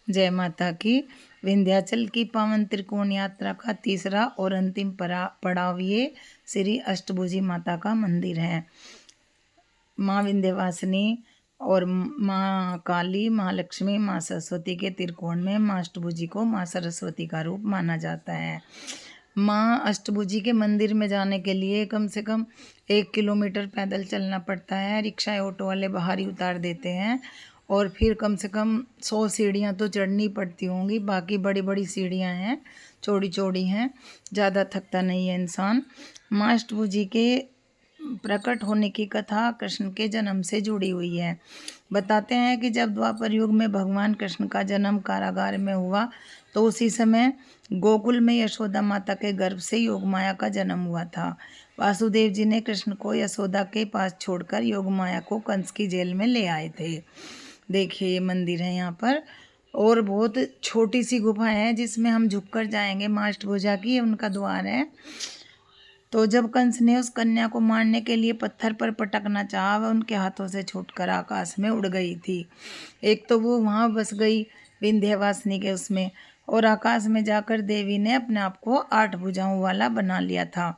जय माता की। विंध्याचल की पावन त्रिकोण यात्रा का तीसरा और अंतिम पड़ाव ये श्री अष्टभुजी माता का मंदिर है। माँ विंध्यवासिनी और माँ काली, माँ लक्ष्मी, माँ सरस्वती के त्रिकोण में माँ अष्टभुजी को माँ सरस्वती का रूप माना जाता है। माँ अष्टभुजी के मंदिर में जाने के लिए कम से कम 1 किलोमीटर पैदल चलना पड़ता है। रिक्शा ऑटो वाले बाहर ही उतार देते हैं और फिर कम से कम 100 सीढ़ियाँ तो चढ़नी पड़ती होंगी। बाकी बड़ी बड़ी सीढ़ियाँ हैं, चौड़ी चौड़ी हैं, ज़्यादा थकता नहीं है इंसान। माँ अष्टभुजी के प्रकट होने की कथा कृष्ण के जन्म से जुड़ी हुई है। बताते हैं कि जब द्वापर युग में भगवान कृष्ण का जन्म कारागार में हुआ तो उसी समय गोकुल में यशोदा माता के गर्भ से योगमाया का जन्म हुआ था। वासुदेव जी ने कृष्ण को यशोदा के पास छोड़कर योगमाया को कंस की जेल में ले आए थे। देखिए ये मंदिर है यहाँ पर, और बहुत छोटी सी गुफा है जिसमें हम झुककर जाएंगे। माँ अष्टभुजा की उनका द्वार है। तो जब कंस ने उस कन्या को मारने के लिए पत्थर पर पटकना चाहा, वह उनके हाथों से छूटकर आकाश में उड़ गई थी। एक तो वो वहाँ बस गई विंध्यवासिनी के उसमें, और आकाश में जाकर देवी ने अपने आप को 8 भुजाओं वाला बना लिया था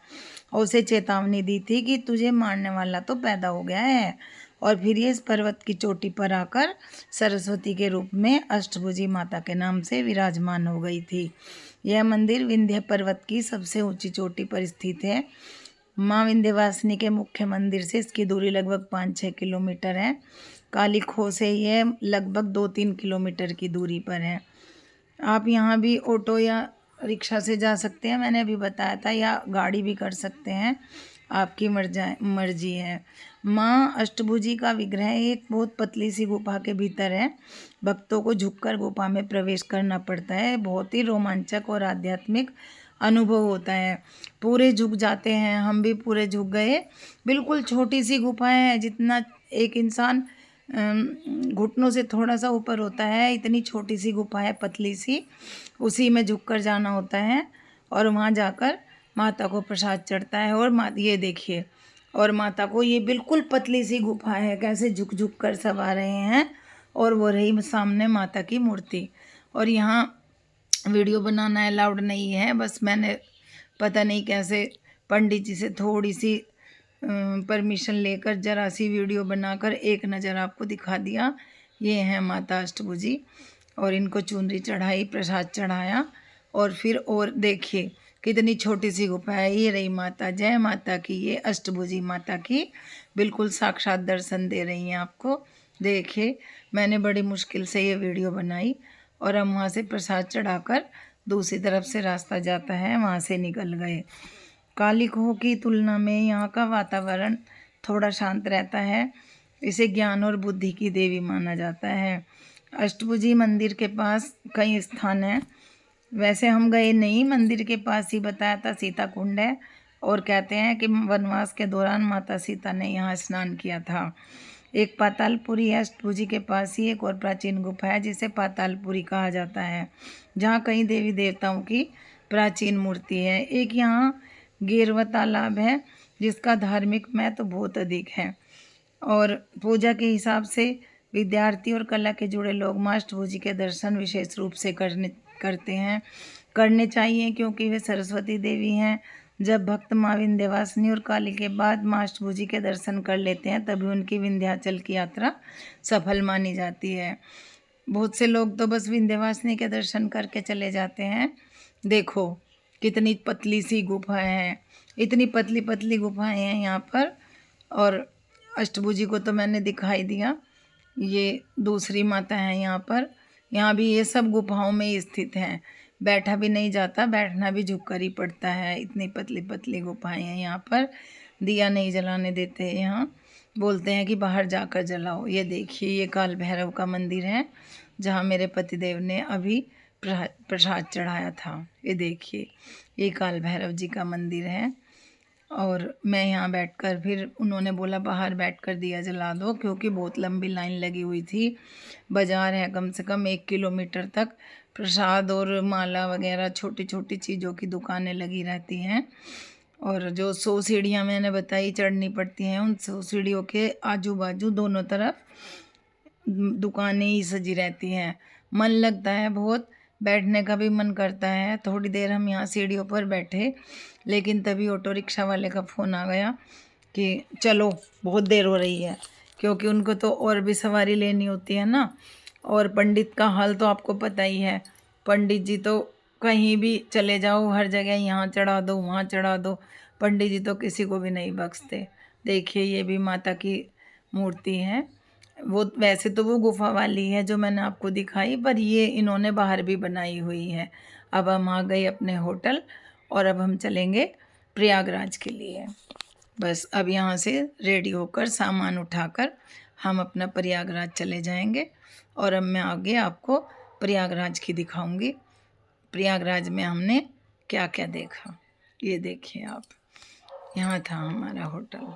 और उसे चेतावनी दी थी कि तुझे मारने वाला तो पैदा हो गया है। और फिर ये इस पर्वत की चोटी पर आकर सरस्वती के रूप में अष्टभुजी माता के नाम से विराजमान हो गई थी। यह मंदिर विंध्य पर्वत की सबसे ऊंची चोटी पर स्थित है। माँ विंध्यवासिनी के मुख्य मंदिर से इसकी दूरी लगभग 5-6 किलोमीटर है। काली खो से यह लगभग 2-3 किलोमीटर की दूरी पर है। आप यहाँ भी ऑटो या रिक्शा से जा सकते हैं, मैंने अभी बताया था, या गाड़ी भी कर सकते हैं, आपकी मर्जी है। माँ अष्टभुजी का विग्रह एक बहुत पतली सी गुफा के भीतर है। भक्तों को झुककर गुफा में प्रवेश करना पड़ता है। बहुत ही रोमांचक और आध्यात्मिक अनुभव होता है। पूरे झुक जाते हैं, हम भी पूरे झुक गए। बिल्कुल छोटी सी गुफा है, जितना एक इंसान घुटनों से थोड़ा सा ऊपर होता है, इतनी छोटी सी गुफा है, पतली सी। उसी में झुककर जाना होता है और वहाँ जाकर माता को प्रसाद चढ़ता है। और ये देखिए, और माता को, ये बिल्कुल पतली सी गुफा है, कैसे झुक झुक कर सब आ रहे हैं। और वो रही सामने माता की मूर्ति। और यहाँ वीडियो बनाना अलाउड नहीं है, बस मैंने पता नहीं कैसे पंडित जी से थोड़ी सी परमिशन लेकर जरा सी वीडियो बनाकर एक नज़र आपको दिखा दिया। ये है माता अष्टभुजी, और इनको चुनरी चढ़ाई, प्रसाद चढ़ाया, और फिर और देखिए कितनी छोटी सी गुफा है। ये रही माता, जय माता की। ये अष्टभुजी माता की बिल्कुल साक्षात दर्शन दे रही हैं आपको। देखिए मैंने बड़ी मुश्किल से ये वीडियो बनाई, और हम वहाँ से प्रसाद चढ़ाकर दूसरी तरफ से रास्ता जाता है, वहाँ से निकल गए। काली खोह की तुलना में यहाँ का वातावरण थोड़ा शांत रहता है। इसे ज्ञान और बुद्धि की देवी माना जाता है। अष्टभुजी मंदिर के पास कई स्थान हैं। वैसे हम गए नहीं, मंदिर के पास ही बताया था सीता कुंड है, और कहते हैं कि वनवास के दौरान माता सीता ने यहाँ स्नान किया था। एक पातालपुरी है अष्टभुजी के पास ही एक और प्राचीन गुफा है जिसे पातालपुरी कहा जाता है, जहाँ कई देवी देवताओं की प्राचीन मूर्ति है। एक यहाँ गेरवा तालाब है जिसका धार्मिक महत्व बहुत अधिक है, और पूजा के हिसाब से विद्यार्थी और कला के जुड़े लोग माँ अष्टभुजी के दर्शन विशेष रूप से करने चाहिए, क्योंकि वे सरस्वती देवी हैं। जब भक्त माँ विंध्यवासिनी और काली के बाद माँ अष्टभुजी के दर्शन कर लेते हैं, तभी उनकी विंध्याचल की यात्रा सफल मानी जाती है। बहुत से लोग तो बस विंध्यवासिनी के दर्शन करके चले जाते हैं। देखो कितनी पतली सी गुफाएं हैं, इतनी पतली पतली गुफाएं हैं यहाँ पर। और अष्टभुजी को तो मैंने दिखाई दिया। ये दूसरी माता है यहाँ पर। यहाँ भी ये सब गुफाओं में ही स्थित हैं। बैठा भी नहीं जाता, बैठना भी झुक कर ही पड़ता है। इतनी पतली पतली गुफाएं हैं यहाँ पर। दिया नहीं जलाने देते यहाँ, बोलते हैं कि बाहर जाकर जलाओ। ये देखिए, ये काल भैरव का मंदिर है जहाँ मेरे पतिदेव ने अभी प्रसाद चढ़ाया था। ये देखिए, ये काल भैरव जी का मंदिर है। और मैं यहाँ बैठकर, फिर उन्होंने बोला बाहर बैठकर दिया जला दो, क्योंकि बहुत लंबी लाइन लगी हुई थी। बाज़ार है कम से कम 1 किलोमीटर तक। प्रसाद और माला वगैरह छोटी छोटी चीज़ों की दुकानें लगी रहती हैं। और जो 100 सीढ़ियाँ मैंने बताई चढ़नी पड़ती हैं, उन 100 सीढ़ियों के आजू बाजू दोनों तरफ दुकानें ही सजी रहती हैं। मन लगता है बहुत, बैठने का भी मन करता है। थोड़ी देर हम यहाँ सीढ़ियों पर बैठे, लेकिन तभी ऑटो रिक्शा वाले का फ़ोन आ गया कि चलो बहुत देर हो रही है, क्योंकि उनको तो और भी सवारी लेनी होती है ना। और पंडित का हाल तो आपको पता ही है, पंडित जी तो कहीं भी चले जाओ, हर जगह यहाँ चढ़ा दो वहाँ चढ़ा दो, पंडित जी तो किसी को भी नहीं बख्शते। देखिए ये भी माता की मूर्ति है। वो वैसे तो वो गुफा वाली है जो मैंने आपको दिखाई, पर ये इन्होंने बाहर भी बनाई हुई है। अब हम आ गए अपने होटल और अब हम चलेंगे प्रयागराज के लिए। बस अब यहाँ से रेडी होकर सामान उठाकर हम अपना प्रयागराज चले जाएंगे। और अब मैं आगे आपको प्रयागराज की दिखाऊंगी, प्रयागराज में हमने क्या क्या देखा। ये देखिए आप, यहाँ था हमारा होटल।